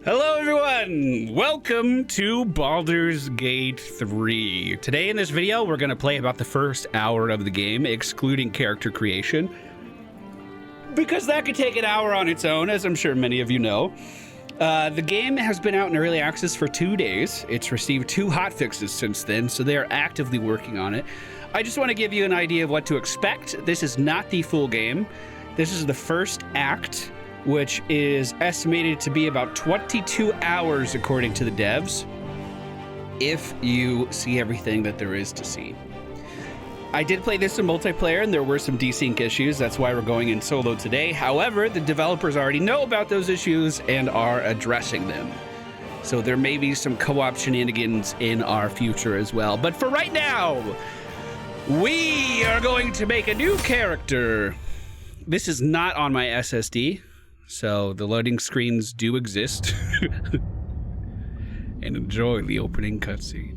Hello everyone! Welcome to Baldur's Gate 3. Today in this video, we're going to play about the first hour of the game, excluding character creation. Because that could take an hour on its own, as I'm sure many of you know. The game has been out in early access for 2 days. It's received 2 hotfixes since then, so they are actively working on it. I just want to give you an idea of what to expect. This is not the full game. This is the first act, which is estimated to be about 22 hours according to the devs, if you see everything that there is to see. I did play this in multiplayer and there were some desync issues. That's why we're going in solo today. However, the developers already know about those issues and are addressing them. So there may be some co-op shenanigans in our future as well. But for right now, we are going to make a new character. This is not on my SSD. So the loading screens do exist. And enjoy the opening cutscene.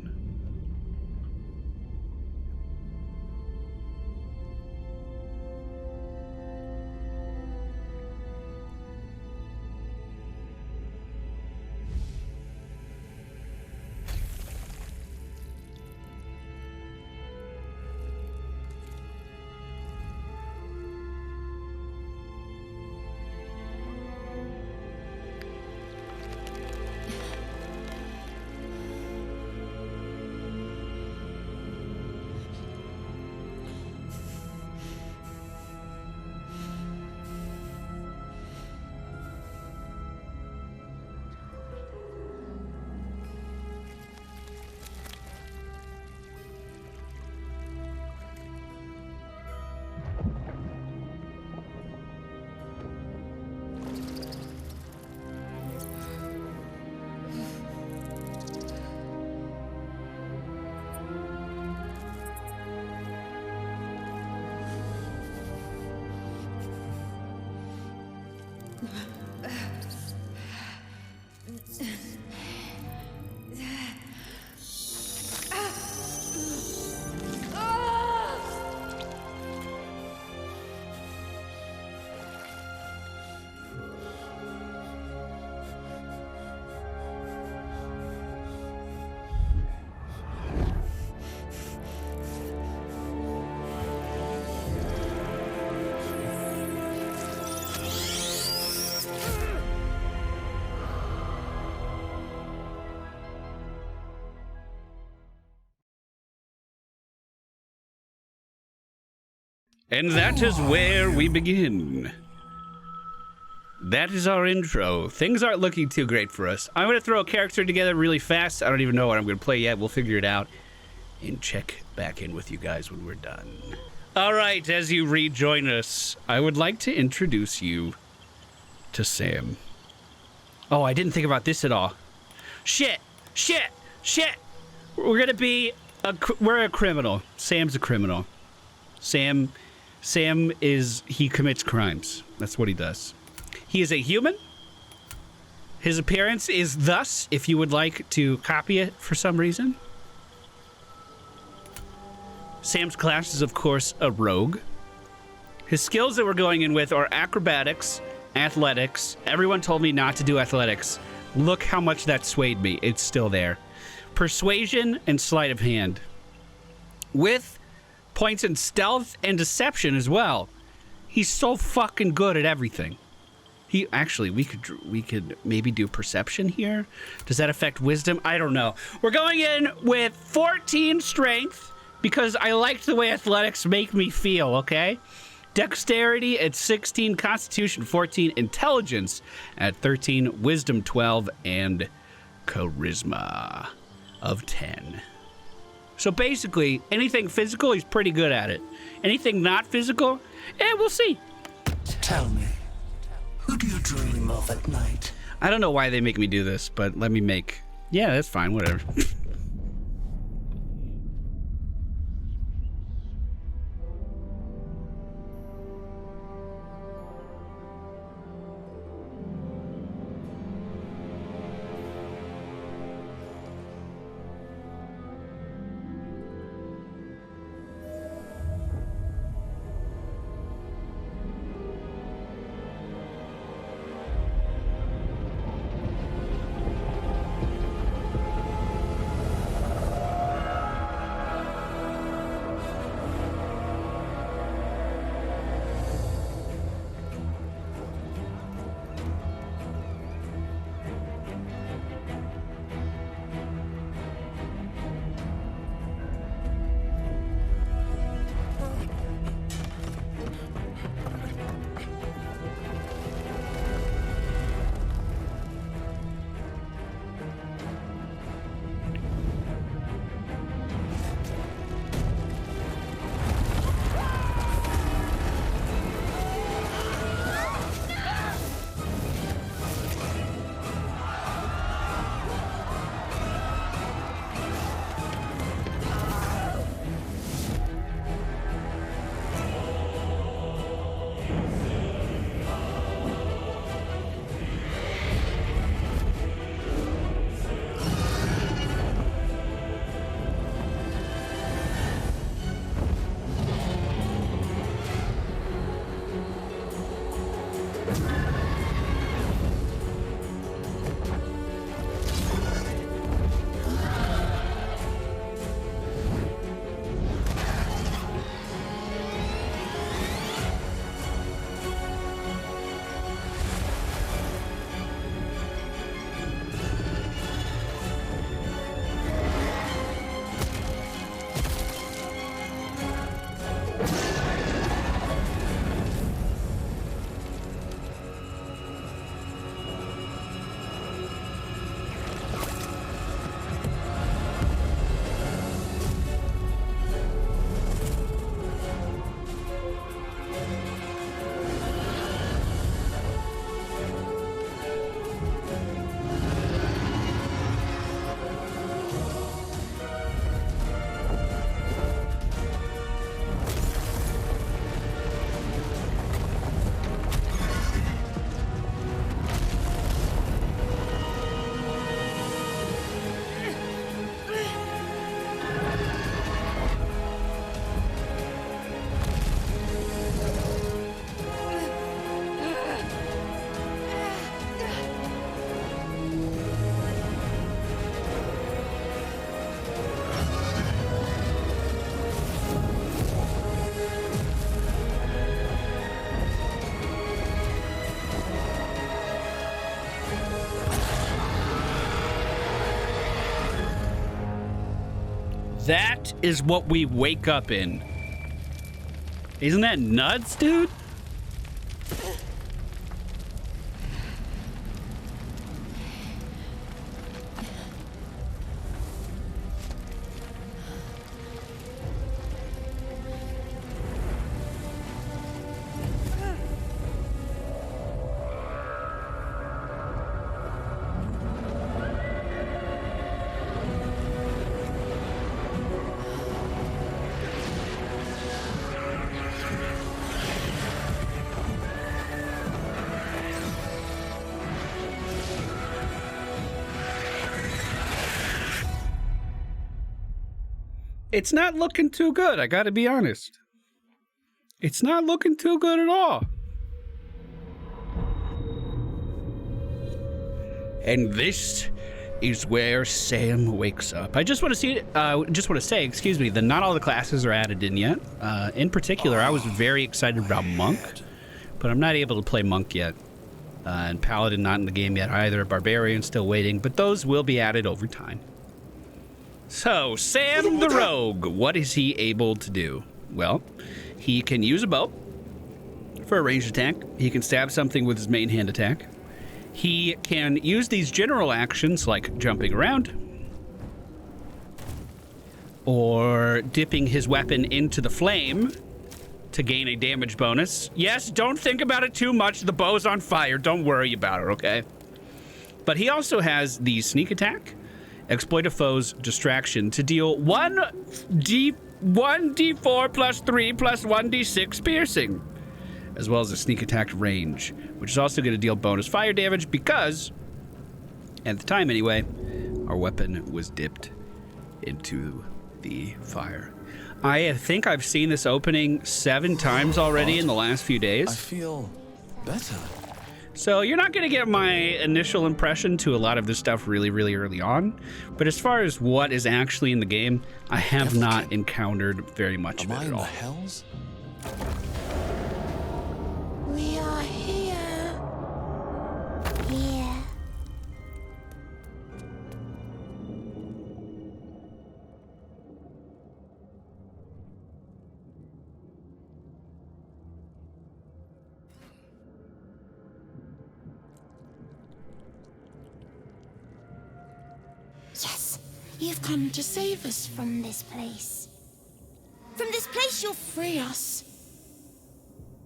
And that is where we begin. That is our intro. Things aren't looking too great for us. I'm gonna throw a character together really fast. I don't even know what I'm gonna play yet. We'll figure it out and check back in with you guys when we're done. All right, as you rejoin us, I would like to introduce you to Sam. Oh, I didn't think about this at all. Shit. We're gonna be we're a criminal. Sam's a criminal. Sam he commits crimes. That's what he does. He is a human. His appearance is thus, if you would like to copy it for some reason. Sam's class is, of course, a rogue. His skills that we're going in with are acrobatics, athletics. Everyone told me not to do athletics. Look how much that swayed me. It's still there. Persuasion and sleight of hand. With points in stealth and deception as well. He's so fucking good at everything. We could maybe do perception here. Does that affect wisdom? I don't know. We're going in with 14 strength because I liked the way athletics make me feel, okay? Dexterity at 16, constitution 14, intelligence at 13, wisdom 12, and charisma of 10. So basically, anything physical, he's pretty good at it. Anything not physical, we'll see. Tell me, who do you dream of at night? I don't know why they make me do this, but let me make... Yeah, that's fine, whatever. That is what we wake up in. Isn't that nuts, dude? It's not looking too good, I gotta be honest. It's not looking too good at all. And this is where Sam wakes up. I just want to say, excuse me, that not all the classes are added in yet. In particular, I was very excited about Monk, but I'm not able to play Monk yet. And Paladin not in the game yet either. Barbarian still waiting, but those will be added over time. So, Sam the Rogue, what is he able to do? Well, he can use a bow for a ranged attack. He can stab something with his main hand attack. He can use these general actions like jumping around or dipping his weapon into the flame to gain a damage bonus. Yes, don't think about it too much. The bow's on fire. Don't worry about it, okay? But he also has the sneak attack. Exploit a foe's distraction to deal 1d4 plus 3 plus 1d6 piercing, as well as a sneak attack range, which is also going to deal bonus fire damage because, at the time anyway, our weapon was dipped into the fire. I think I've seen this opening 7 times already in the last few days. I feel better. So you're not going to get my initial impression to a lot of this stuff really, really early on. But as far as what is actually in the game, I have not encountered very much of it at all. Am I in the hells? We are here. Here. Yes, you've come to save us from this place. From this place, you'll free us.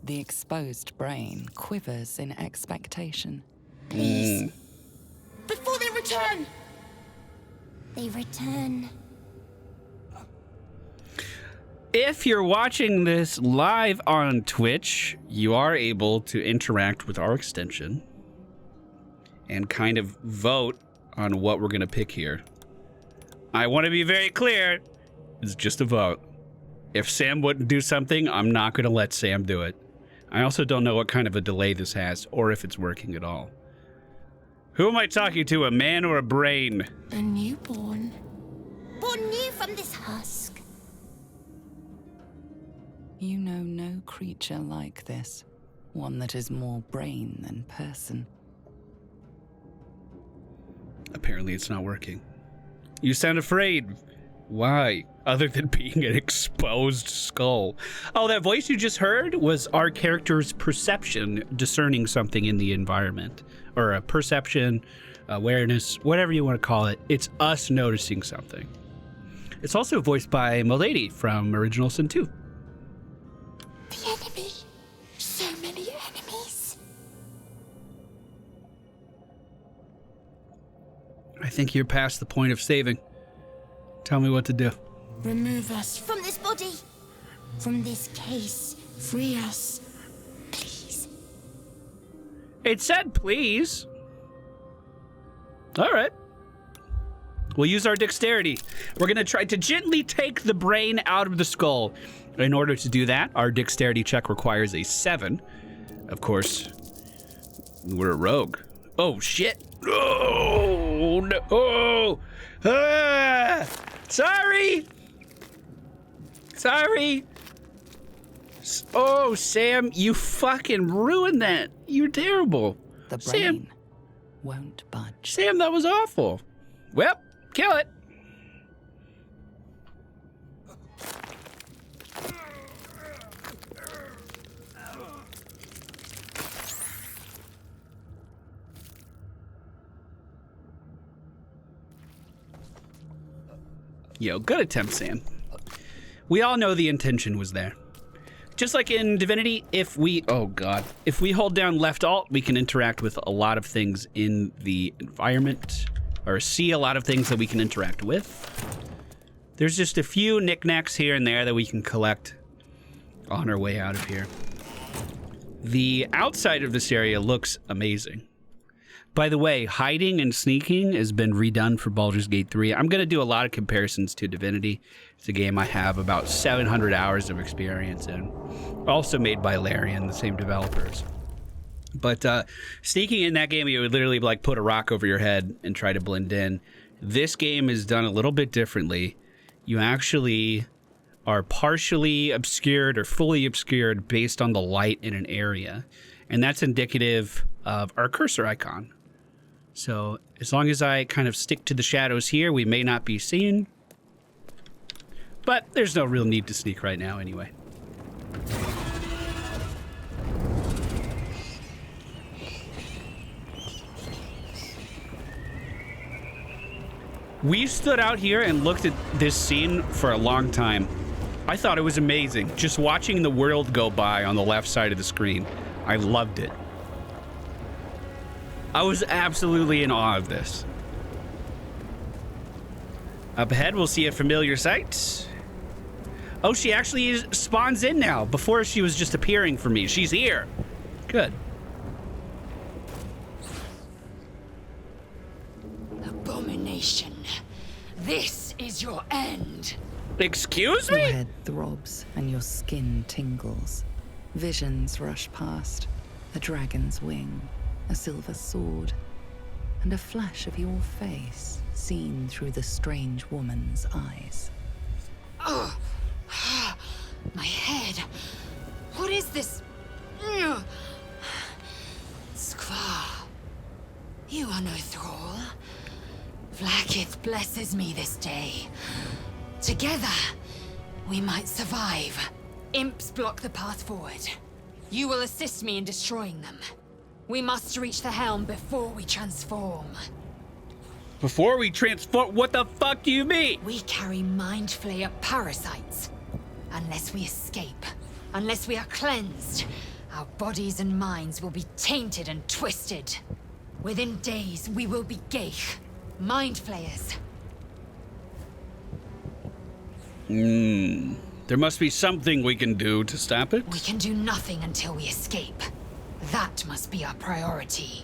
The exposed brain quivers in expectation. Please. Before they return. They return. If you're watching this live on Twitch, you are able to interact with our extension and kind of vote on what we're going to pick here. I want to be very clear. It's just a vote. If Sam wouldn't do something, I'm not going to let Sam do it. I also don't know what kind of a delay this has or if it's working at all. Who am I talking to, a man or a brain? A newborn. Born new from this husk. You know no creature like this. One that is more brain than person. Apparently it's not working. You sound afraid. Why? Other than being an exposed skull. Oh, that voice you just heard was our character's perception discerning something in the environment. Or a perception, awareness, whatever you want to call it. It's us noticing something. It's also voiced by Milady from Original Sin 2. The enemy. So many enemies. I think you're past the point of saving. Tell me what to do. Remove us from this body. From this case. Free us. Please. It said please. All right. We'll use our dexterity. We're going to try to gently take the brain out of the skull. In order to do that, our dexterity check requires a 7. Of course, we're a rogue. Oh, shit. Oh, no. Oh. Ah. Sorry. Sorry. Oh, Sam, you fucking ruined that. You're terrible. The brain Sam won't budge. Sam, that was awful. Well, kill it. Yo, good attempt, Sam. We all know the intention was there. Just like in Divinity, if we hold down left alt, we can interact with a lot of things in the environment, or see a lot of things that we can interact with. There's just a few knickknacks here and there that we can collect on our way out of here. The outside of this area looks amazing. By the way, hiding and sneaking has been redone for Baldur's Gate 3. I'm going to do a lot of comparisons to Divinity. It's a game I have about 700 hours of experience in. Also made by Larian, the same developers. But sneaking in that game, you would literally like put a rock over your head and try to blend in. This game is done a little bit differently. You actually are partially obscured or fully obscured based on the light in an area. And that's indicative of our cursor icon. So as long as I kind of stick to the shadows here, we may not be seen. But there's no real need to sneak right now anyway. We stood out here and looked at this scene for a long time. I thought it was amazing, just watching the world go by on the left side of the screen. I loved it. I was absolutely in awe of this. Up ahead, we'll see a familiar sight. Oh, she actually spawns in now. Before, she was just appearing for me. She's here. Good. Abomination. This is your end. Excuse Your me? head throbs and your skin tingles. Visions rush past. A dragon's wing, a silver sword, and a flash of your face seen through the strange woman's eyes. Oh, my head. What is this? Skvar, you are no thrall. Vlaakith blesses me this day. Together, we might survive. Imps block the path forward. You will assist me in destroying them. We must reach the helm before we transform. Before we transform? What the fuck do you mean? We carry mind flayer parasites. Unless we escape, unless we are cleansed, our bodies and minds will be tainted and twisted. Within days, we will be Geich, mind flayers. There must be something we can do to stop it. We can do nothing until we escape. That must be our priority.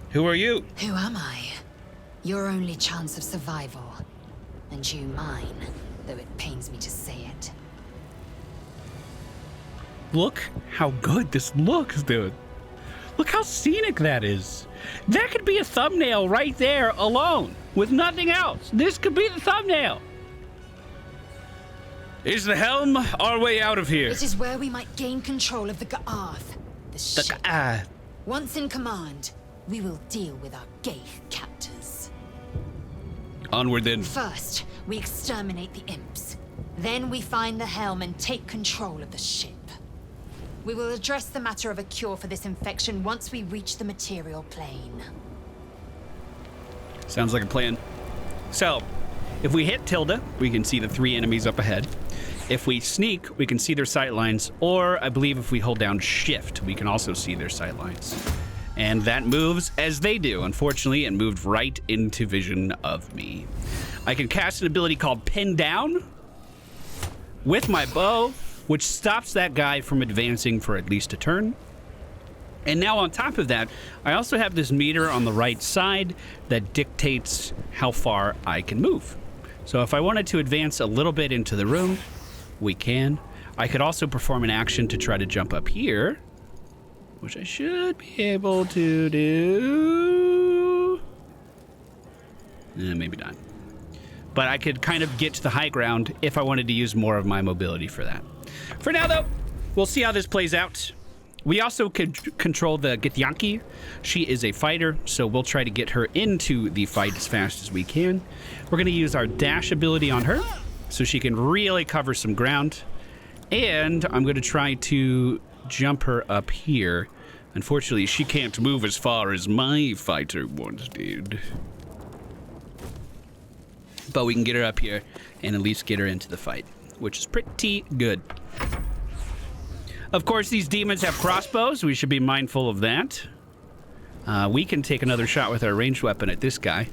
Who are you? Who am I? Your only chance of survival. And you mine, though it pains me to say it. Look how good this looks, dude. Look how scenic that is. That could be a thumbnail right there alone, with nothing else. This could be the thumbnail. Is the helm our way out of here? It is where we might gain control of the Ga'arth, the ship. Once in command, we will deal with our Geich captors. Onward then. First, we exterminate the imps. Then we find the helm and take control of the ship. We will address the matter of a cure for this infection once we reach the material plane. Sounds like a plan. So, if we hit tilde, we can see the 3 enemies up ahead. If we sneak, we can see their sight lines, or I believe if we hold down shift, we can also see their sight lines. And that moves as they do. Unfortunately, it moved right into vision of me. I can cast an ability called Pin Down with my bow, which stops that guy from advancing for at least a turn. And now on top of that, I also have this meter on the right side that dictates how far I can move. So if I wanted to advance a little bit into the room, we can. I could also perform an action to try to jump up here, which I should be able to do. Maybe not. But I could kind of get to the high ground if I wanted to use more of my mobility for that. For now, though, we'll see how this plays out. We also could control the Githyanki. She is a fighter, so we'll try to get her into the fight as fast as we can. We're going to use our dash ability on her, so she can really cover some ground. And I'm going to try to jump her up here. Unfortunately, she can't move as far as my fighter once did. But we can get her up here and at least get her into the fight, which is pretty good. Of course, these demons have crossbows. We should be mindful of that. We can take another shot with our ranged weapon at this guy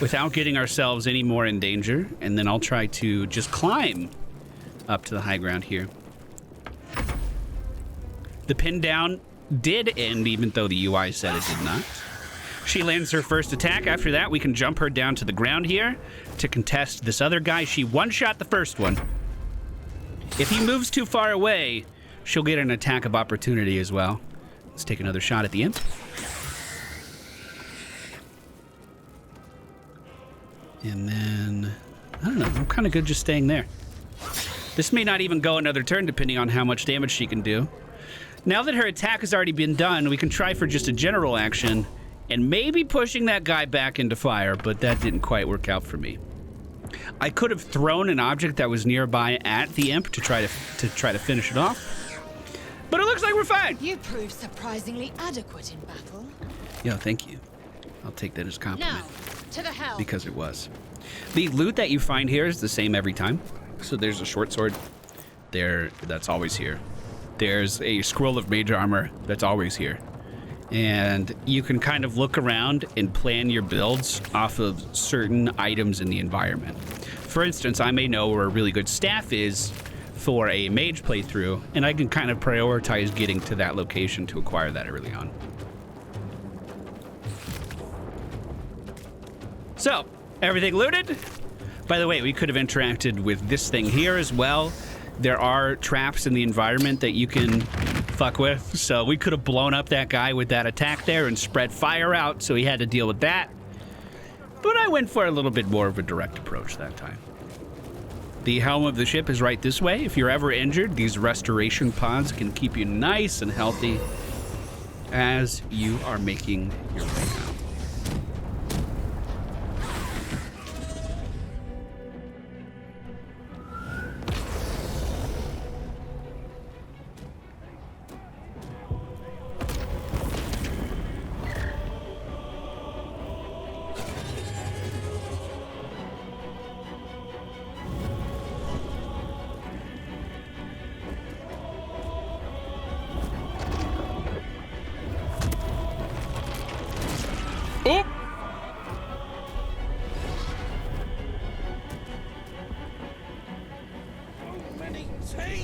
without getting ourselves any more in danger. And then I'll try to just climb up to the high ground here. The pin down did end, even though the UI said it did not. She lands her first attack. After that, we can jump her down to the ground here to contest this other guy. She one-shot the first one. If he moves too far away, she'll get an attack of opportunity as well. Let's take another shot at the imp. And then, I don't know, I'm kind of good just staying there. This may not even go another turn depending on how much damage she can do. Now that her attack has already been done, we can try for just a general action and maybe pushing that guy back into fire, but that didn't quite work out for me. I could have thrown an object that was nearby at the imp to try to finish it off, but it looks like we're fine. You proved surprisingly adequate in battle. Yo, thank you. I'll take that as a compliment. Now, to the hell. Because it was. The loot that you find here is the same every time. So there's a short sword there that's always here. There's a scroll of mage armor that's always here. And you can kind of look around and plan your builds off of certain items in the environment. For instance, I may know where a really good staff is for a mage playthrough, and I can kind of prioritize getting to that location to acquire that early on. So, everything looted? By the way, we could have interacted with this thing here as well. There are traps in the environment that you can fuck with, so we could have blown up that guy with that attack there and spread fire out, so he had to deal with that. But I went for a little bit more of a direct approach that time. The helm of the ship is right this way. If you're ever injured, these restoration pods can keep you nice and healthy as you are making your way out.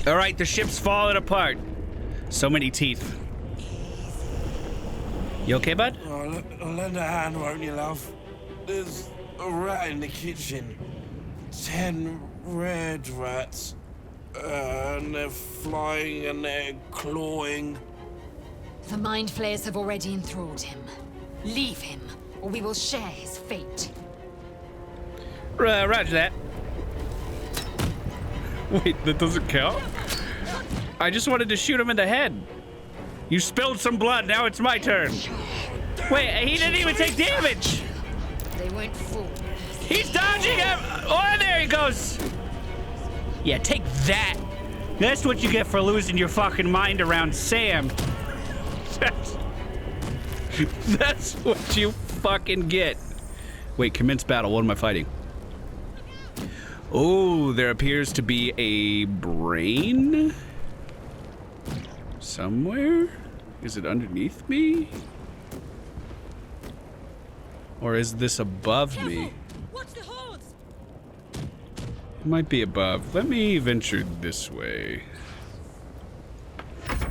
All right, the ship's falling apart. So many teeth. You okay, bud? Oh, lend a hand, won't you, love? There's a rat in the kitchen. 10 red rats. And they're flying and they're clawing. The mind flayers have already enthralled him. Leave him, or we will share his fate. Roger that. Wait, that doesn't count? I just wanted to shoot him in the head. You spilled some blood, now it's my turn. Wait, he didn't even take damage. They won't fall. He's dodging him. Oh, there he goes. Yeah, take that. That's what you get for losing your fucking mind around Sam. That's what you fucking get. Wait, commence battle. What am I fighting? Oh, there appears to be a brain somewhere. Is it underneath me? Or is this above me? Watch the hordes. It might be above. Let me venture this way.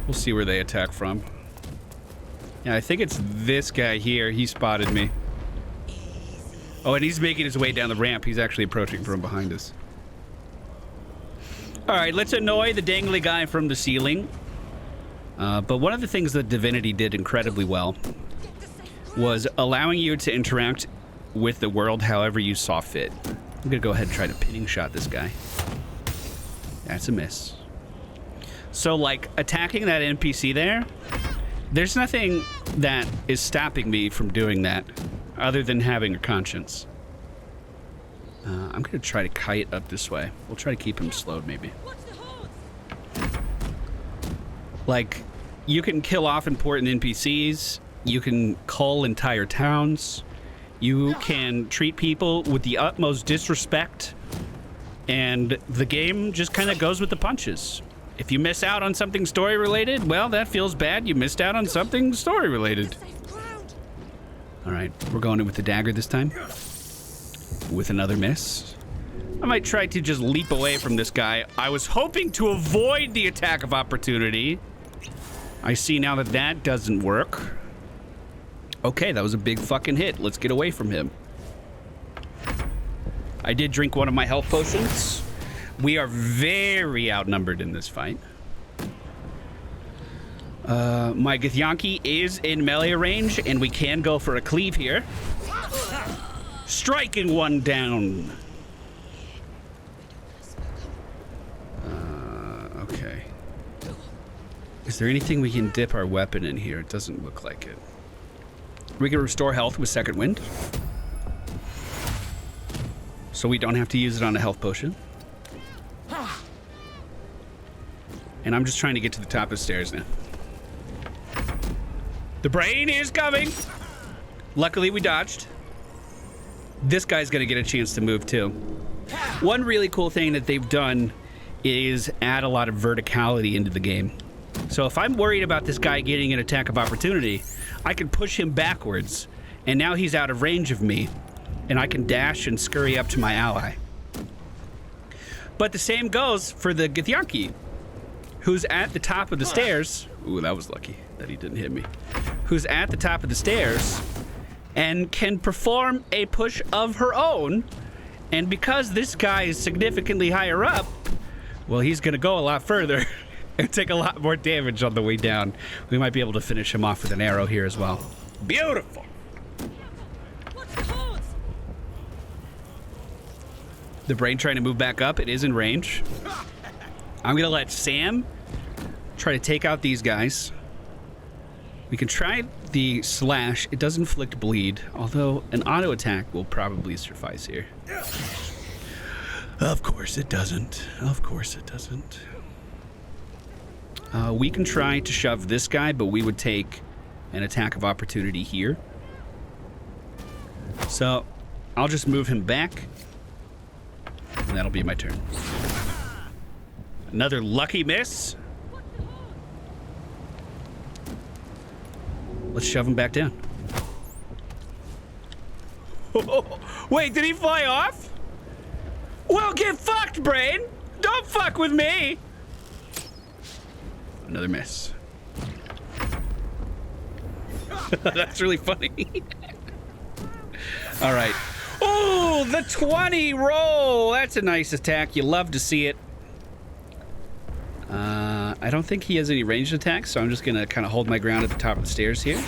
We'll see where they attack from. Yeah, I think it's this guy here. He spotted me. Oh, and he's making his way down the ramp. He's actually approaching from behind us. All right, let's annoy the dangly guy from the ceiling. But one of the things that Divinity did incredibly well was allowing you to interact with the world however you saw fit. I'm gonna go ahead and try to pinning shot this guy. That's a miss. So, like, attacking that NPC there, there's nothing that is stopping me from doing that other than having a conscience. I'm gonna try to kite up this way. We'll try to keep him slowed, maybe. Like, you can kill off important NPCs. You can cull entire towns. You can treat people with the utmost disrespect, and the game just kind of goes with the punches. If you miss out on something story-related, well, that feels bad. You missed out on something story-related. All right, we're going in with the dagger this time. With another miss. I might try to just leap away from this guy. I was hoping to avoid the attack of opportunity. I see now that that doesn't work. Okay, that was a big fucking hit. Let's get away from him. I did drink one of my health potions. We are very outnumbered in this fight. My Githyanki is in melee range, and we can go for a cleave here. Striking one down. Okay. Is there anything we can dip our weapon in here? It doesn't look like it. We can restore health with Second Wind. So we don't have to use it on a health potion. And I'm just trying to get to the top of the stairs now. The brain is coming! Luckily we dodged. This guy's gonna get a chance to move too. One really cool thing that they've done is add a lot of verticality into the game. So if I'm worried about this guy getting an attack of opportunity, I can push him backwards, and now he's out of range of me, and I can dash and scurry up to my ally. But the same goes for the Githyanki, who's at the top of the stairs. Ooh, that was lucky that he didn't hit me. Who's at the top of the stairs and can perform a push of her own. And because this guy is significantly higher up, well, he's gonna go a lot further and take a lot more damage on the way down. We might be able to finish him off with an arrow here as well. Beautiful. The brain trying to move back up. It is in range. I'm gonna let Sam try to take out these guys. We can try the slash. It does inflict bleed, although an auto attack will probably suffice here. Of course it doesn't. Of course it doesn't. We can try to shove this guy, but we would take an attack of opportunity here. So I'll just move him back, and that'll be my turn. Another lucky miss. Let's shove him back down. Wait, did he fly off? Well, get fucked, brain! Don't fuck with me! Another miss. That's really funny. All right. Oh, the 20 roll! That's a nice attack. You love to see it. I don't think he has any ranged attacks, so I'm just gonna kind of hold my ground at the top of the stairs here.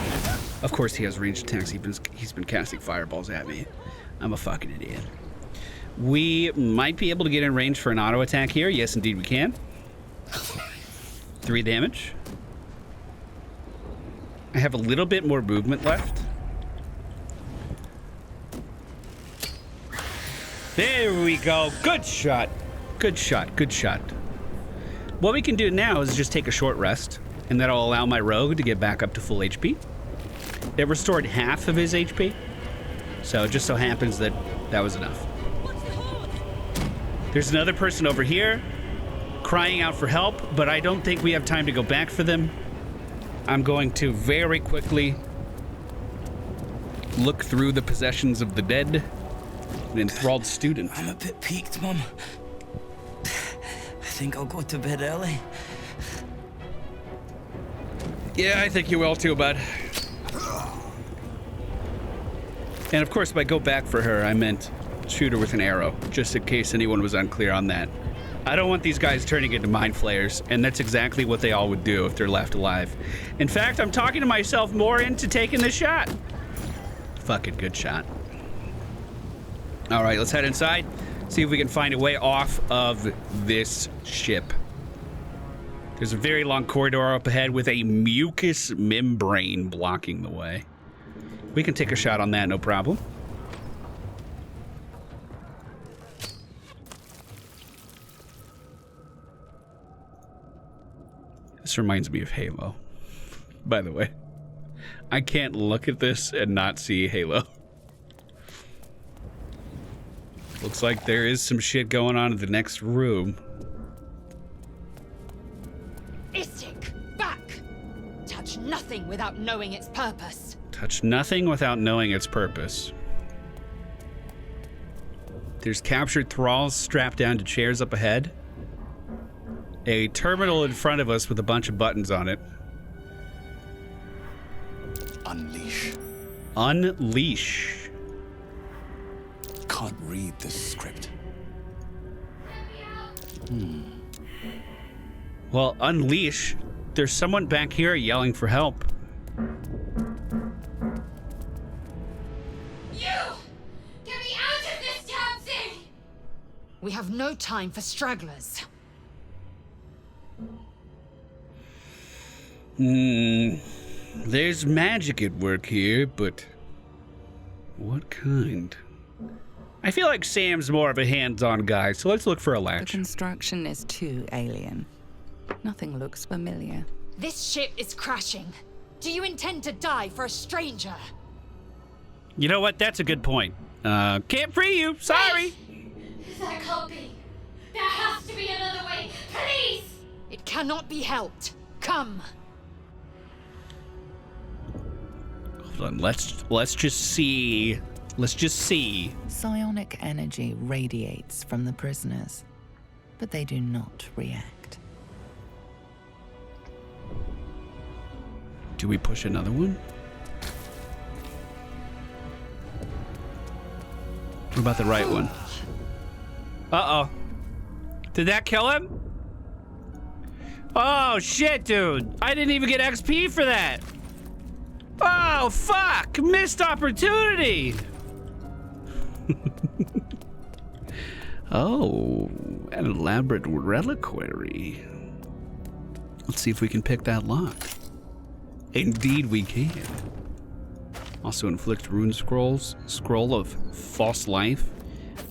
Of course he has ranged attacks. He's been casting fireballs at me. I'm a fucking idiot. We might be able to get in range for an auto attack here. Yes, indeed we can. 3 damage. I have a little bit more movement left. There we go. Good shot. Good shot. Good shot. What we can do now is just take a short rest, and that'll allow my rogue to get back up to full HP. It restored half of his HP, so it just so happens that that was enough. There's another person over here crying out for help, but I don't think we have time to go back for them. I'm going to very quickly look through the possessions of the dead. An enthralled student. I'm a bit peaked, Mum. I think I'll go to bed early. Yeah, I think you will too, bud. And of course, by go back for her, I meant shoot her with an arrow, just in case anyone was unclear on that. I don't want these guys turning into mind flayers, and that's exactly what they all would do if they're left alive. In fact, I'm talking to myself more into taking the shot. Fucking good shot. All right, let's head inside, see if we can find a way off of this ship. There's a very long corridor up ahead with a mucus membrane blocking the way. We can take a shot on that, no problem. This reminds me of Halo, by the way. I can't look at this and not see Halo. Looks like there is some shit going on in the next room. Istik, back! Touch nothing without knowing its purpose. Touch nothing without knowing its purpose. There's captured thralls strapped down to chairs up ahead. A terminal in front of us with a bunch of buttons on it. Unleash. Unleash. Can't read this script. Well, unleash. There's someone back here yelling for help. You! Get me out of this damn thing! We have no time for stragglers. There's magic at work here, but what kind? I feel like Sam's more of a hands-on guy, so let's look for a The latch. construction is too alien. Nothing looks familiar. This ship is crashing. Do you intend to die for a stranger? You know what? That's a good point. Can't free you. Sorry. That can't be. There has to be another way. Please! It cannot be helped. Come. Hold on. Let's just see. Let's just see. Psionic energy radiates from the prisoners, but they do not react. Do we push another one? What about the right one? Uh-oh. Did that kill him? Oh, shit, dude. I didn't even get XP for that. Oh, fuck. Missed opportunity. Oh, an elaborate reliquary. Let's see if we can pick that lock. Indeed we can. Also inflict rune scrolls, scroll of false life,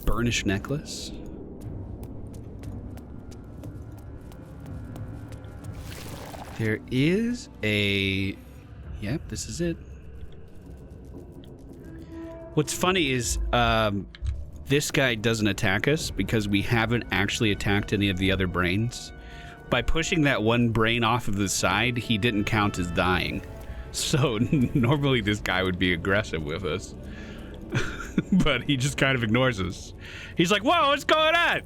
burnished necklace. There is a, yep, this is it. What's funny is this guy doesn't attack us because we haven't actually attacked any of the other brains. By pushing that one brain off of the side, he didn't count as dying. So normally this guy would be aggressive with us. But he just kind of ignores us. He's like, whoa, what's going on?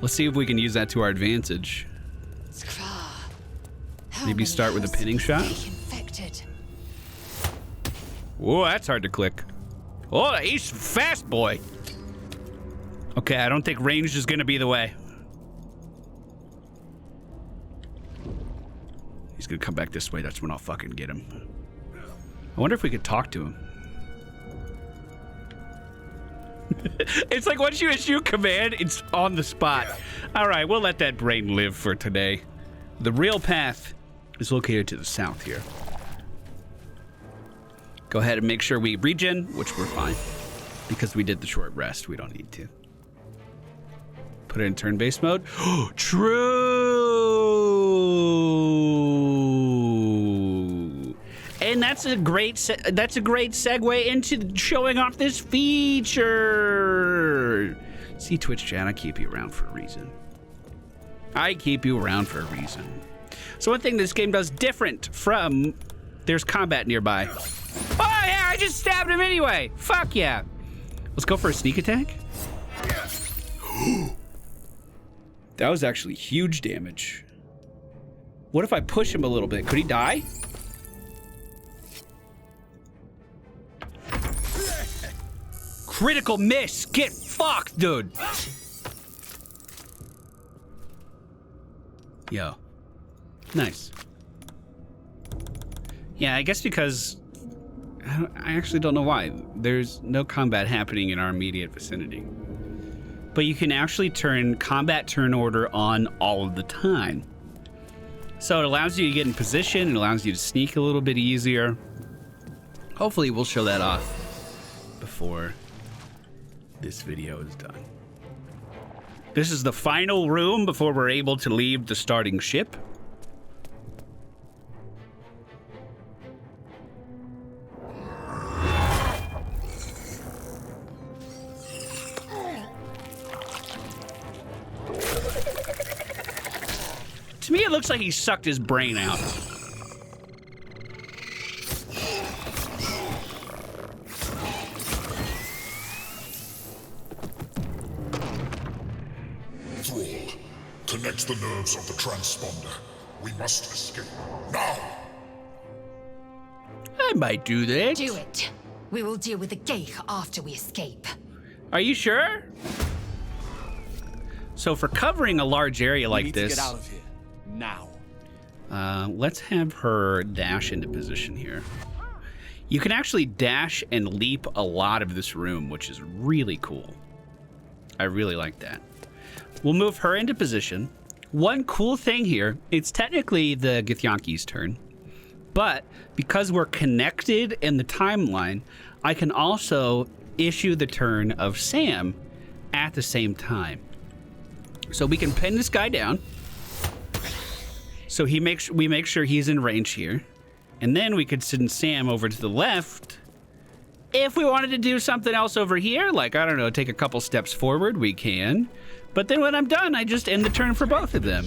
Let's see if we can use that to our advantage. Maybe start with a pinning shot. Whoa, that's hard to click. Oh, he's fast, boy. Okay, I don't think range is gonna be the way. He's gonna come back this way. That's when I'll fucking get him. I wonder if we could talk to him. It's like once you issue a command, it's on the spot. All right, we'll let that brain live for today. The real path is located to the south here. Go ahead and make sure we regen, which we're fine. Because we did the short rest, we don't need to. Put it in turn-based mode. True. And that's a great segue into showing off this feature. See, Twitch chat, I keep you around for a reason. I keep you around for a reason. So one thing this game does different from there's combat nearby. Oh yeah, I just stabbed him anyway. Fuck yeah. Let's go for a sneak attack. That was actually huge damage. What if I push him a little bit? Could he die? Critical miss. Get fucked, dude. Yo. Nice. Yeah, I guess because I actually don't know why. There's no combat happening in our immediate vicinity. But you can actually turn combat turn order on all of the time. So it allows you to get in position, it allows you to sneak a little bit easier. Hopefully we'll show that off before this video is done. This is the final room before we're able to leave the starting ship. looks like he sucked his brain out. Thrall, connect the nerves of the transponder. We must escape. Now! I might do that. Do it. We will deal with the gate after we escape. Are you sure? So for covering a large area like this, get out of here now. let's have her dash into position here. You can actually dash and leap a lot of this room, which is really cool. I really like that. We'll move her into position. One cool thing here, it's technically the Githyanki's turn, but because we're connected in the timeline, I can also issue the turn of Sam at the same time. So we can pin this guy down. So we make sure he's in range here. And then we could send Sam over to the left. If we wanted to do something else over here, like, I don't know, take a couple steps forward, we can. But then when I'm done, I just end the turn for both of them.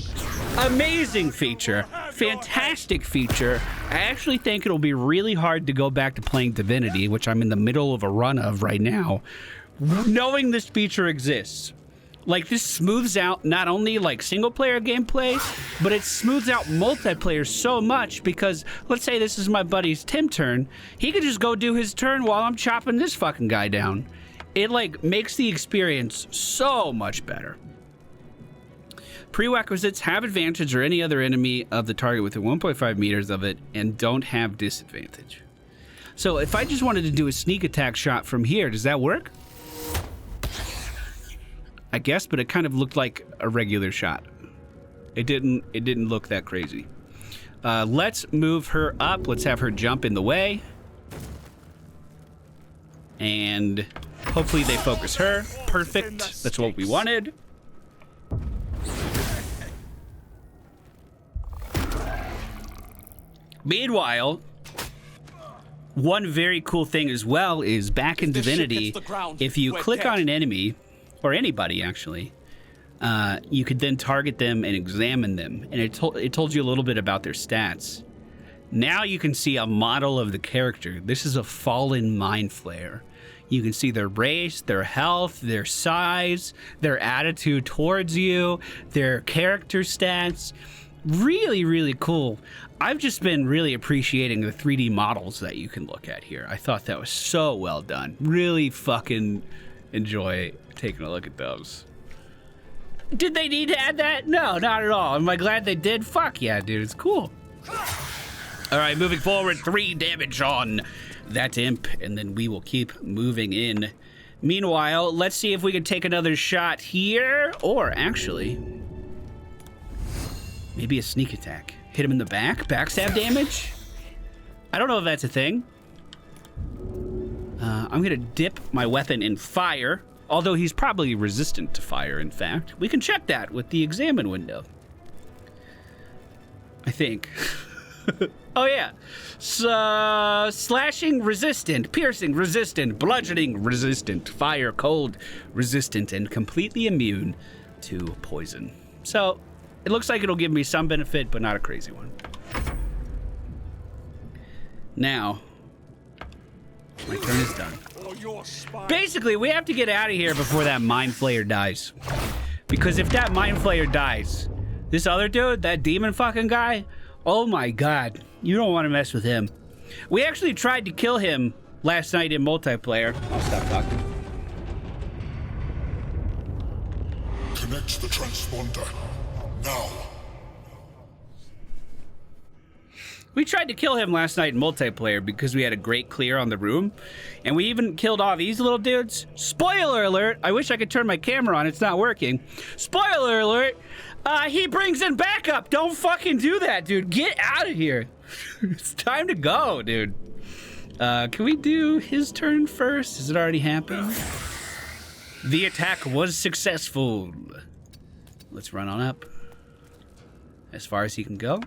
Amazing feature. Fantastic feature. I actually think it'll be really hard to go back to playing Divinity, which I'm in the middle of a run of right now, knowing this feature exists. Like, this smooths out not only like single player gameplay, but it smooths out multiplayer so much because let's say this is my buddy's Tim turn. He could just go do his turn while I'm chopping this fucking guy down. It like makes the experience so much better. Prerequisites: have advantage or any other enemy of the target within 1.5 meters of it and don't have disadvantage. So if I just wanted to do a sneak attack shot from here, does that work? I guess, but it kind of looked like a regular shot. It didn't look that crazy. Let's move her up. Let's have her jump in the way. And hopefully they focus her. Perfect. That's what we wanted. Meanwhile, one very cool thing as well is back in Divinity, if you click on an enemy, or anybody actually, you could then target them and examine them, and it told you a little bit about their stats. Now you can see a model of the character. This is a fallen mind flayer. You can see their race, their health, their size, their attitude towards you, their character stats. Really, really cool. I've just been really appreciating the 3D models that you can look at here. I thought that was so well done. Really fucking enjoy taking a look at those. Did they need to add that? No, not at all. Am I glad they did? Fuck yeah, dude. It's cool. All right, moving forward, 3 damage on that imp, and then we will keep moving in. Meanwhile, let's see if we can take another shot here, or actually, maybe a sneak attack. Hit him in the back, backstab damage? I don't know if that's a thing. I'm gonna dip my weapon in fire, although he's probably resistant to fire, in fact. We can check that with the examine window. I think. Oh yeah. Slashing resistant, piercing resistant, bludgeoning resistant, fire cold resistant, and completely immune to poison. So it looks like it'll give me some benefit, but not a crazy one. Now, my turn is done. Basically, we have to get out of here before that Mind Flayer dies. Because if that Mind Flayer dies, this other dude, that demon fucking guy, oh my god, you don't want to mess with him. We actually tried to kill him last night in multiplayer. I'll stop talking. Connect the transponder. Now. We tried to kill him last night in multiplayer because we had a great clear on the room. And we even killed all these little dudes. Spoiler alert! I wish I could turn my camera on, it's not working. Spoiler alert! He brings in backup! Don't fucking do that, dude. Get out of here. It's time to go, dude. Can we do his turn first? Has it already happened? The attack was successful. Let's run on up. As far as he can go.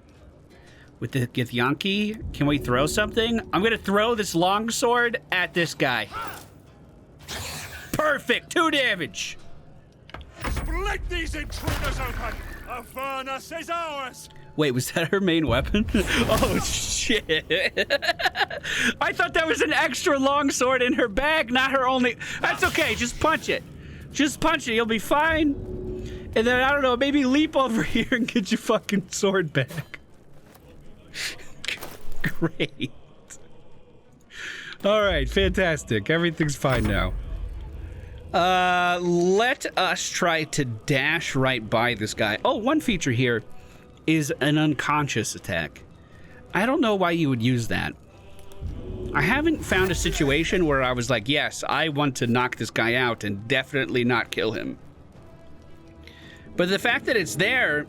With the Githyanki, can we throw something? I'm gonna throw this longsword at this guy. Perfect, 2 damage. Split these intruders open! Avernus is ours! Wait, was that her main weapon? Oh, shit. I thought that was an extra long sword in her bag, not her only... That's okay, just punch it. Just punch it, you'll be fine. And then, I don't know, maybe leap over here and get your fucking sword back. Great. All right, fantastic. Everything's fine now. Let us try to dash right by this guy. Oh, one feature here is an unconscious attack. I don't know why you would use that. I haven't found a situation where I was like, yes, I want to knock this guy out and definitely not kill him. But the fact that it's there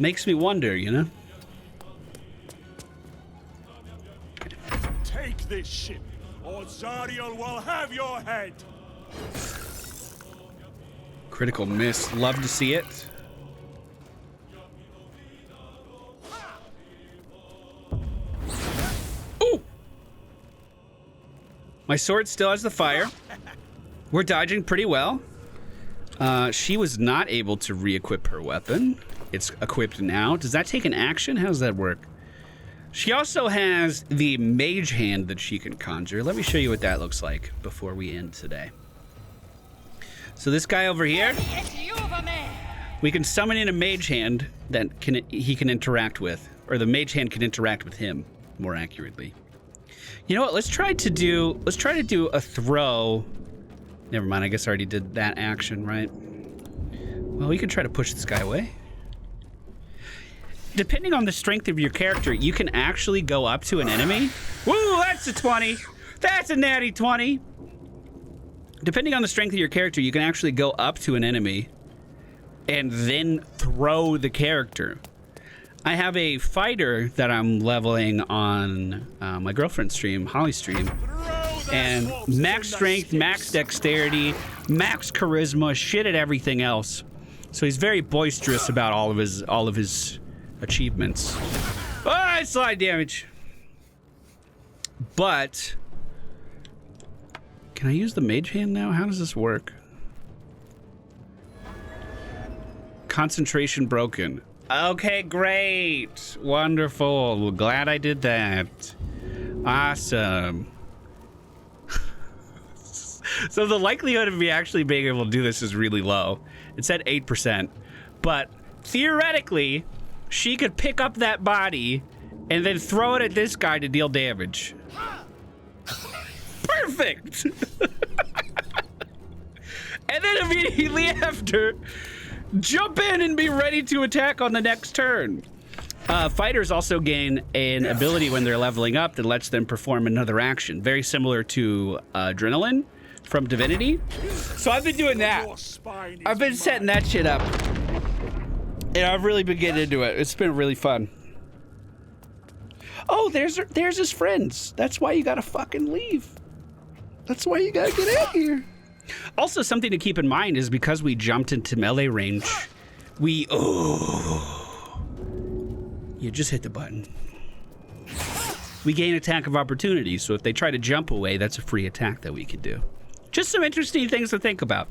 makes me wonder, you know? Take this ship, or Zariel will have your head. Critical miss. Love to see it. Ooh! My sword still has the fire. We're dodging pretty well. She was not able to re-equip her weapon. It's equipped now. Does that take an action? How does that work? She also has the mage hand that she can conjure. Let me show you what that looks like before we end today. So this guy over here, we can summon in a mage hand that he can interact with, or the mage hand can interact with him more accurately. You know what? Let's try to do a throw. Never mind. I guess I already did that action, right? Well, we can try to push this guy away. Depending on the strength of your character, you can actually go up to an enemy. Woo, that's a 20. That's a natty 20. Depending on the strength of your character, you can actually go up to an enemy and then throw the character. I have a fighter that I'm leveling on my girlfriend's stream, Holly's stream. And max strength, max dexterity, max charisma, shit at everything else. So he's very boisterous about all of his achievements. Oh, slide damage. But can I use the mage hand now? How does this work? Concentration broken. Okay, great. Wonderful. Glad I did that. Awesome. So the likelihood of me actually being able to do this is really low. It's at 8%. But theoretically, she could pick up that body and then throw it at this guy to deal damage. Perfect! And then immediately after, jump in and be ready to attack on the next turn. Fighters also gain an ability when they're leveling up that lets them perform another action. Very similar to Adrenaline from Divinity. So I've been doing that. I've been setting that shit up. And I've really been getting into it. It's been really fun. Oh, there's his friends. That's why you gotta fucking leave. That's why you gotta get out here. Also, something to keep in mind is because we jumped into melee range, you just hit the button. We gain attack of opportunity, so if they try to jump away, that's a free attack that we could do. Just some interesting things to think about.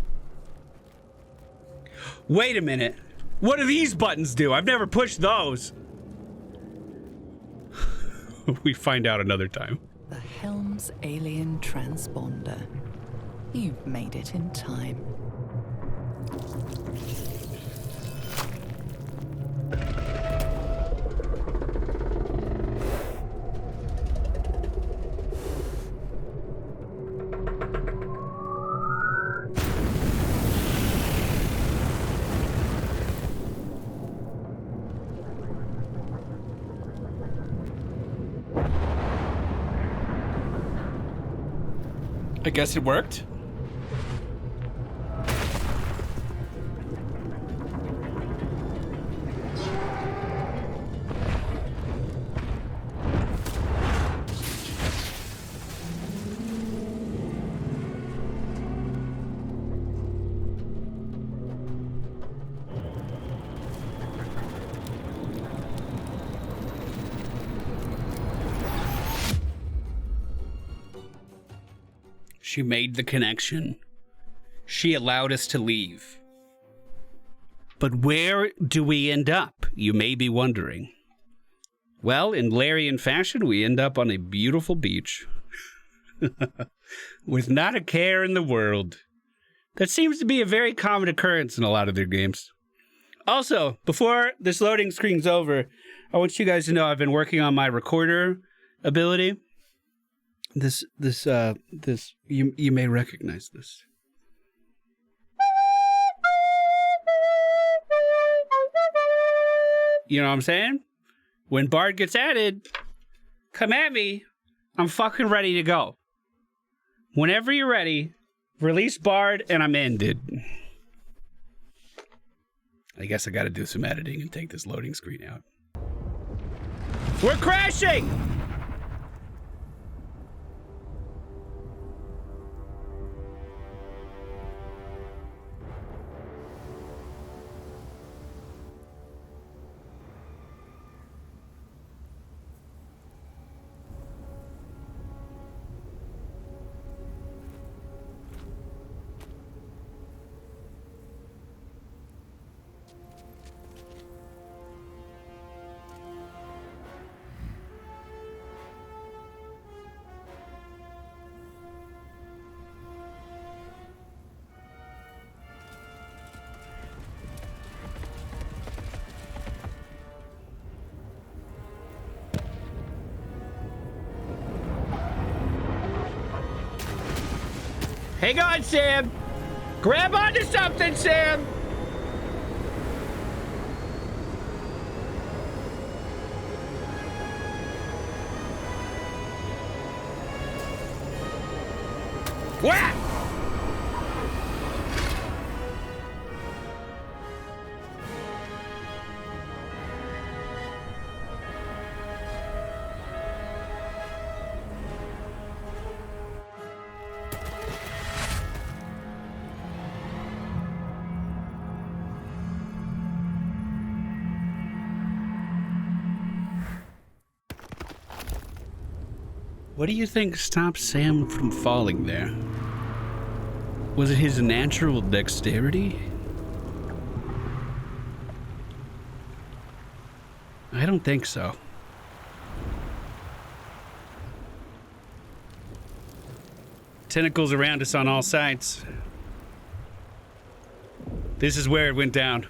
Wait a minute. What do these buttons do? I've never pushed those. We find out another time. The Helm's alien transponder. You've made it in time. I guess it worked. She made the connection. She allowed us to leave. But where do we end up, you may be wondering? Well, in Larian fashion, we end up on a beautiful beach with not a care in the world. That seems to be a very common occurrence in a lot of their games. Also, before this loading screen's over, I want you guys to know I've been working on my recorder ability. You may recognize this. You know what I'm saying? When Bard gets added, come at me. I'm fucking ready to go. Whenever you're ready, release Bard and I'm in, dude. I guess I gotta do some editing and take this loading screen out. We're crashing! Hang on, Sam! Grab onto something, Sam! Whack! What do you think stopped Sam from falling there? Was it his natural dexterity? I don't think so. Tentacles around us on all sides. This is where it went down.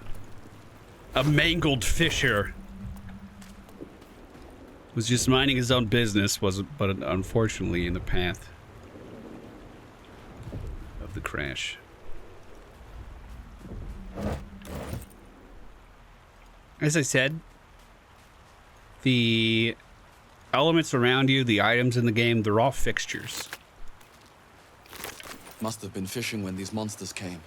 A mangled fissure. Was just minding his own business, but unfortunately in the path of the crash. As I said, the elements around you, the items in the game, they're all fixtures. Must have been fishing when these monsters came.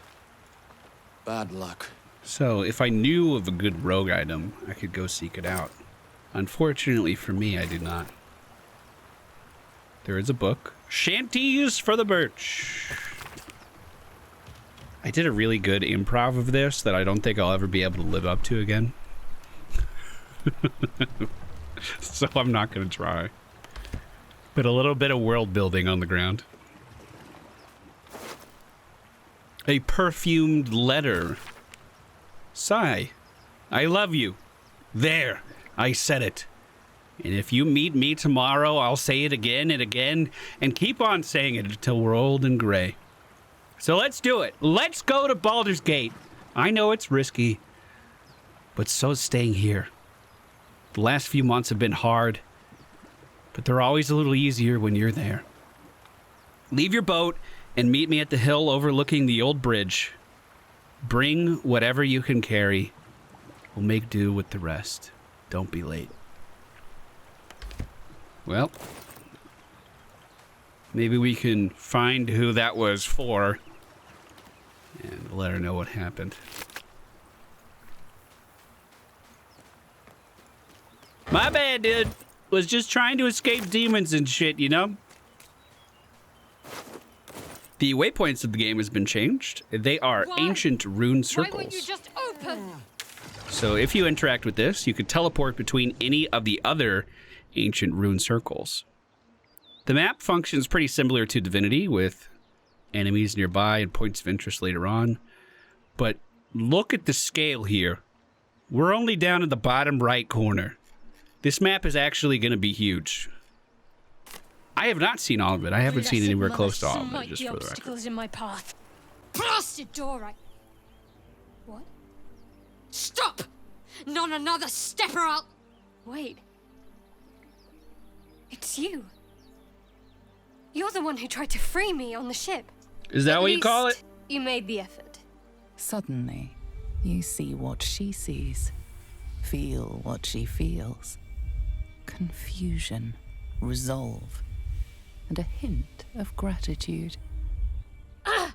Bad luck. So if I knew of a good rogue item, I could go seek it out. Unfortunately for me, I did not. There is a book. Shanties for the Birch. I did a really good improv of this that I don't think I'll ever be able to live up to again. So I'm not going to try. But a little bit of world building on the ground. A perfumed letter. Sigh. I love you. There. I said it. And if you meet me tomorrow, I'll say it again and again and keep on saying it until we're old and gray. So let's do it. Let's go to Baldur's Gate. I know it's risky, but so's staying here. The last few months have been hard, but they're always a little easier when you're there. Leave your boat and meet me at the hill overlooking the old bridge. Bring whatever you can carry. We'll make do with the rest. Don't be late. Well, maybe we can find who that was for and let her know what happened. My bad, dude. Was just trying to escape demons and shit, you know? The waypoints of the game has been changed. They are ancient rune circles. Why won't you just open? So if you interact with this, you could teleport between any of the other ancient rune circles. The map functions pretty similar to Divinity, with enemies nearby and points of interest later on, but look at the scale here. We're only down in the bottom right corner. This map is actually going to be huge. I have not seen all of it. I haven't seen anywhere close to all of it, just for the record. Obstacles in my path. Blasted door, What? Stop! Not another step or I'll... Wait. It's you. You're the one who tried to free me on the ship. Is that what you call it? You made the effort. Suddenly, you see what she sees, feel what she feels. Confusion, resolve, and a hint of gratitude. Ah!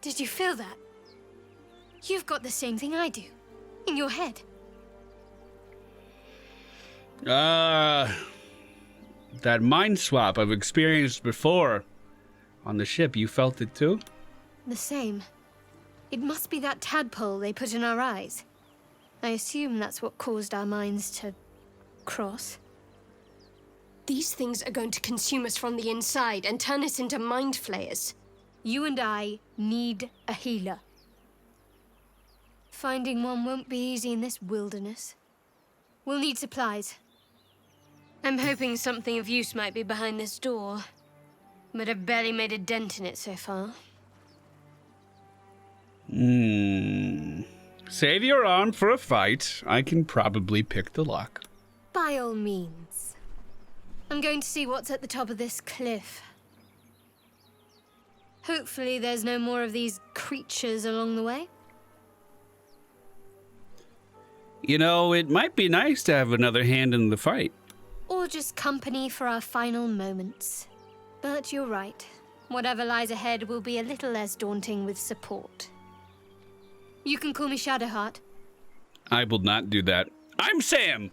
Did you feel that? You've got the same thing I do, in your head. That mind swap I've experienced before on the ship, you felt it too? The same. It must be that tadpole they put in our eyes. I assume that's what caused our minds to cross. These things are going to consume us from the inside and turn us into mind flayers. You and I need a healer. Finding one won't be easy in this wilderness. We'll need supplies. I'm hoping something of use might be behind this door, but I've barely made a dent in it so far. Save your arm for a fight. I can probably pick the lock. By all means. I'm going to see what's at the top of this cliff. Hopefully there's no more of these creatures along the way. You know, it might be nice to have another hand in the fight. Or just company for our final moments. But you're right. Whatever lies ahead will be a little less daunting with support. You can call me Shadowheart. I will not do that. I'm Sam!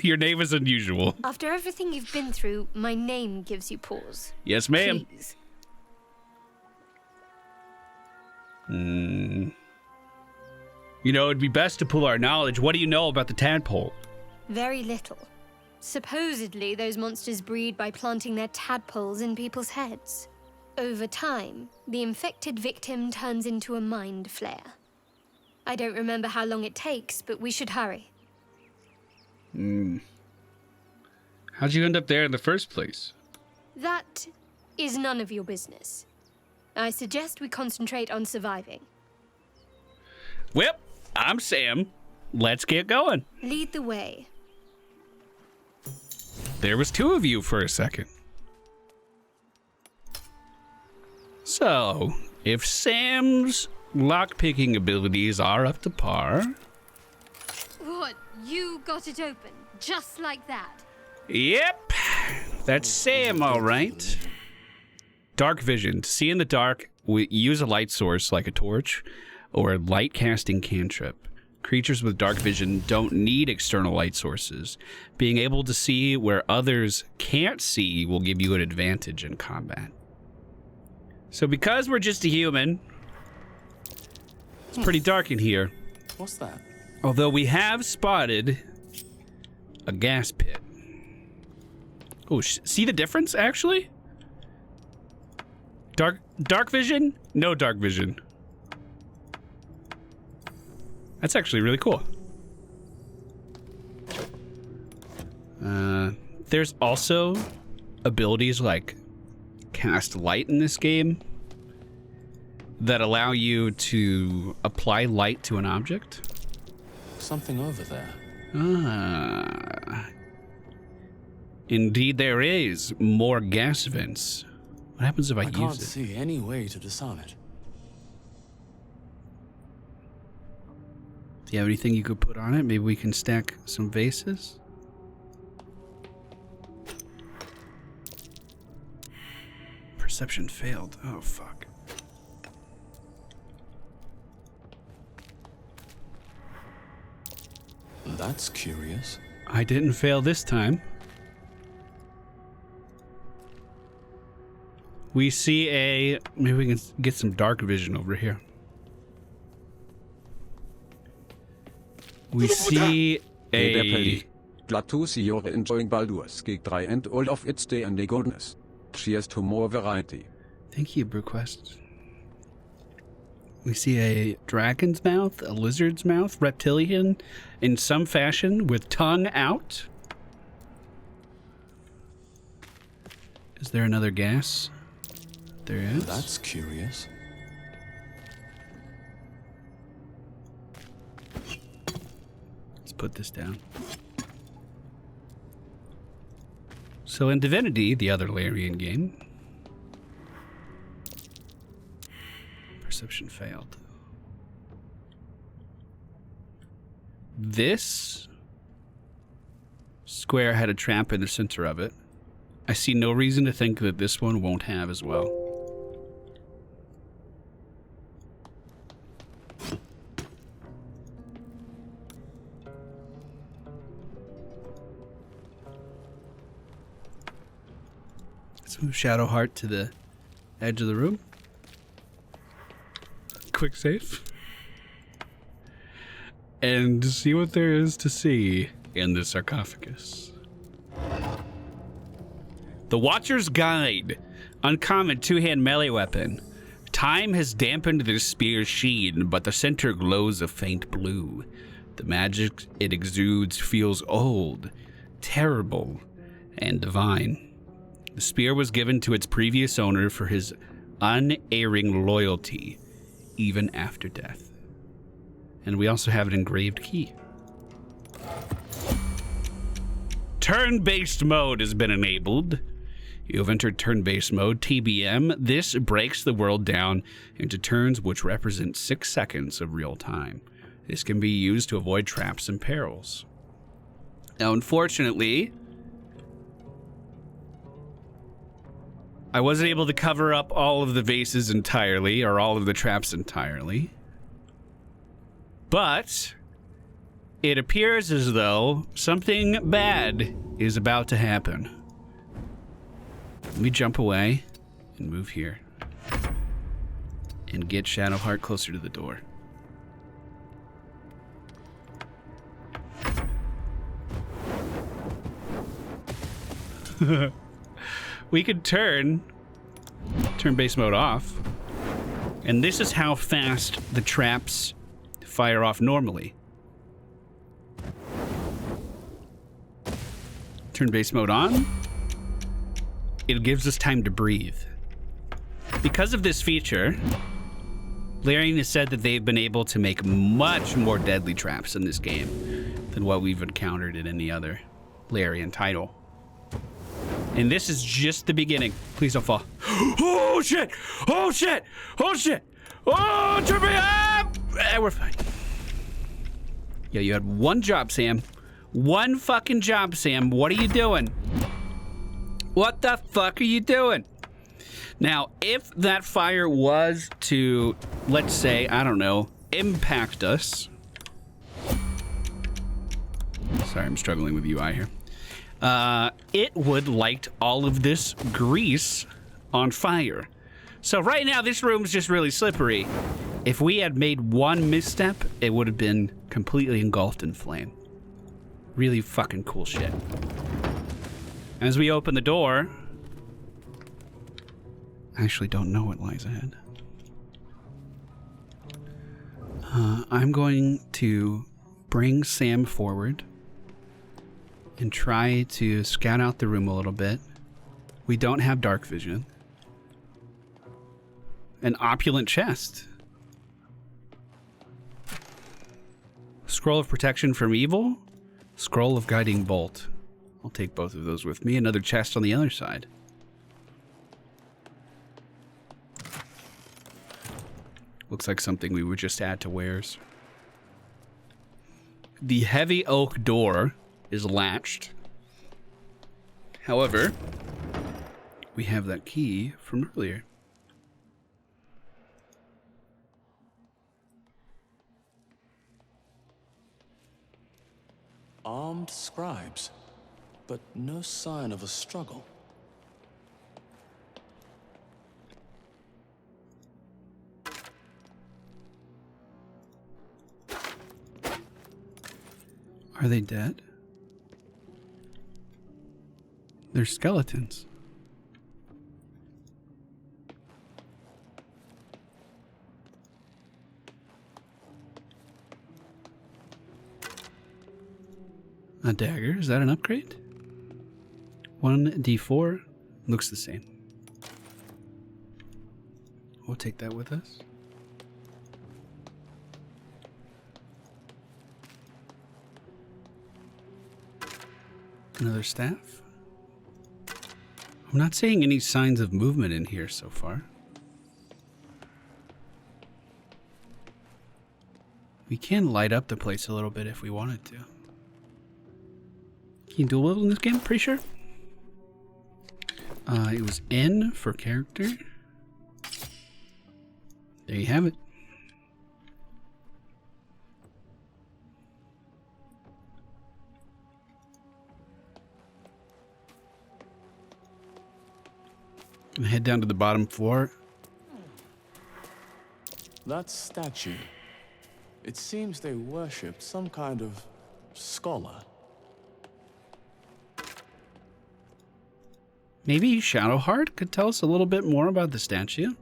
Your name is unusual. After everything you've been through, my name gives you pause. Yes, ma'am. Please. You know, it'd be best to pool our knowledge. What do you know about the tadpole? Very little. Supposedly, those monsters breed by planting their tadpoles in people's heads. Over time, the infected victim turns into a mind flayer. I don't remember how long it takes, but we should hurry. How'd you end up there in the first place? That is none of your business. I suggest we concentrate on surviving. Well, I'm Sam. Let's get going. Lead the way. There was two of you for a second. So, if Sam's lockpicking abilities are up to par... What? You got it open, just like that? Yep. That's Sam, all right. Dark vision. To see in the dark, we use a light source like a torch or a light casting cantrip. Creatures with dark vision don't need external light sources. Being able to see where others can't see will give you an advantage in combat. So because we're just a human, it's pretty dark in here. What's that? Although we have spotted a gas pit. Oh, see the difference, actually? Dark vision? No dark vision. That's actually really cool. There's also abilities like cast light in this game that allow you to apply light to an object. Something over there. Ah. Indeed there is more gas vents. What happens if I use it? I can't see any way to disarm it. Do you have anything you could put on it? Maybe we can stack some vases? Perception failed. Oh, fuck. That's curious. I didn't fail this time. We see a... Maybe we can get some dark vision over here. We see a... Glad to see you're enjoying Baldur's Gate 3 and all of its D&D goodness. Cheers to more variety. Thank you, BrewQuest. We see a dragon's mouth, a lizard's mouth, reptilian in some fashion with tongue out. Is there another gas? There is. That's curious. Let's put this down. So in Divinity, the other Larian game, perception failed. This square had a trap in the center of it. I see no reason to think that this one won't have as well. Let's move Shadowheart to the edge of the room. Quick save. And see what there is to see in the sarcophagus. The Watcher's Guide. Uncommon two-hand melee weapon. Time has dampened the spear's sheen, but the center glows a faint blue. The magic it exudes feels old, terrible, and divine. The spear was given to its previous owner for his unerring loyalty, even after death. And we also have an engraved key. Turn-based mode has been enabled. You have entered turn-based mode, TBM. This breaks the world down into turns which represent 6 seconds of real time. This can be used to avoid traps and perils. Now, unfortunately, I wasn't able to cover up all of the vases entirely, or all of the traps entirely. But it appears as though something bad is about to happen. Let me jump away and move here and get Shadowheart closer to the door. We could turn turn-based mode off, and this is how fast the traps fire off normally. Turn-based mode on. It gives us time to breathe. Because of this feature, Larian has said that they've been able to make much more deadly traps in this game than what we've encountered in any other Larian title. And this is just the beginning. Please don't fall. Oh shit! Oh shit! Oh shit! Oh, turn me up! We're fine. Yeah, you had one job, Sam. One fucking job, Sam. What are you doing? What the fuck are you doing? Now, if that fire was to, let's say, I don't know, impact us. Sorry, I'm struggling with UI here. It would light all of this grease on fire. So right now, this room's just really slippery. If we had made one misstep, it would have been completely engulfed in flame. Really fucking cool shit. As we open the door, I actually don't know what lies ahead. I'm going to bring Sam forward and try to scout out the room a little bit. We don't have dark vision. An opulent chest. Scroll of protection from evil. Scroll of guiding bolt. I'll take both of those with me. Another chest on the other side. Looks like something we would just add to wares. The heavy oak door is latched. However, we have that key from earlier. Armed scribes, but no sign of a struggle. Are they dead? They're skeletons. A dagger. Is that an upgrade? 1d4. Looks the same. We'll take that with us. Another staff. I'm not seeing any signs of movement in here so far. We can light up the place a little bit if we wanted to. Can you dual wield in this game? Pretty sure. It was N for character. There you have it. I'm gonna head down to the bottom floor. That statue. It seems they worshipped some kind of scholar. Maybe Shadowheart could tell us a little bit more about the statue.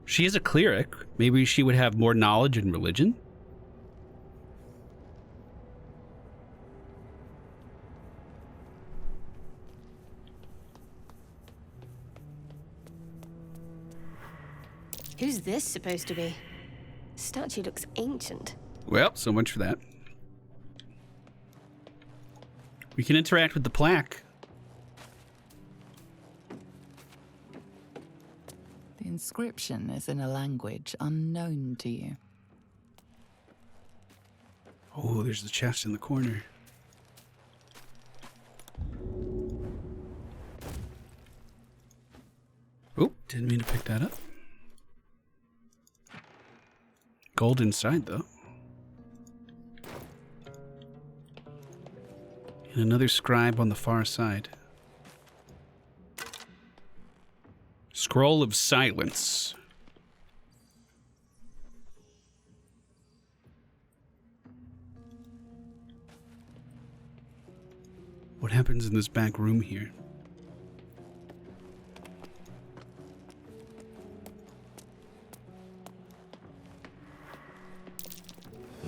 She is a cleric. Maybe she would have more knowledge in religion. Who's this supposed to be? Statue looks ancient. Well, so much for that. We can interact with the plaque. The inscription is in a language unknown to you. Oh, there's the chest in the corner. Oh, didn't mean to pick that up. Gold inside, though. And another scribe on the far side. Scroll of Silence. What happens in this back room here?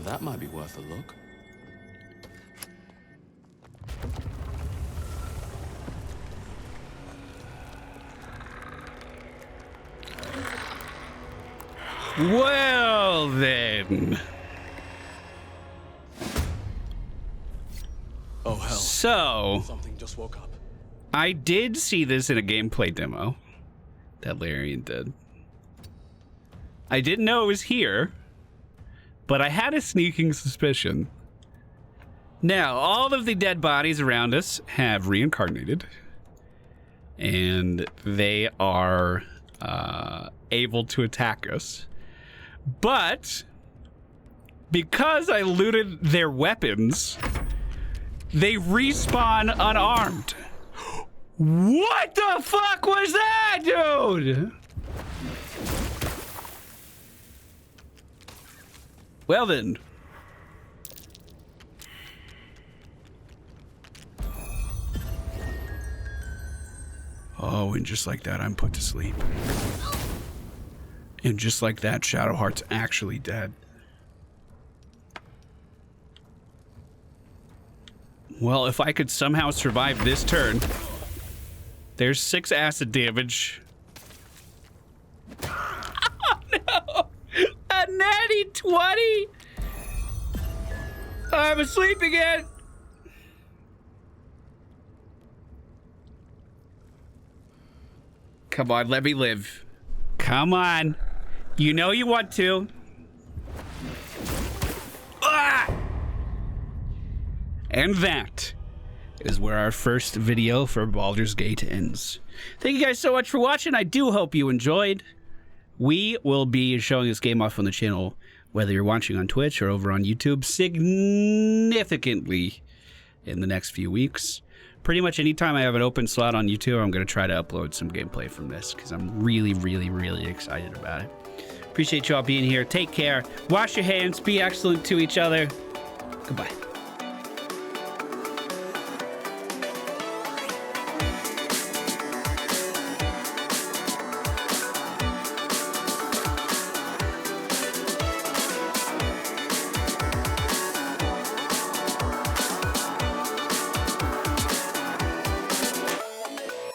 That might be worth a look. Well, then. Oh, hell. So, Something just woke up. I did see this in a gameplay demo that Larian did. I didn't know it was here, but I had a sneaking suspicion. Now, all of the dead bodies around us have reincarnated, and they are able to attack us. But because I looted their weapons, they respawn unarmed. What the fuck was that, dude? Well then. Oh, and just like that, I'm put to sleep. And just like that, Shadowheart's actually dead. Well, if I could somehow survive this turn. There's 6 acid damage. Oh no! A natty 20! I'm asleep again! Come on, let me live. Come on. You know you want to. Ah! And that is where our first video for Baldur's Gate ends. Thank you guys so much for watching. I do hope you enjoyed. We will be showing this game off on the channel, whether you're watching on Twitch or over on YouTube, significantly in the next few weeks. Pretty much anytime I have an open slot on YouTube, I'm going to try to upload some gameplay from this because I'm really, really, really excited about it. Appreciate you all being here. Take care. Wash your hands. Be excellent to each other. Goodbye.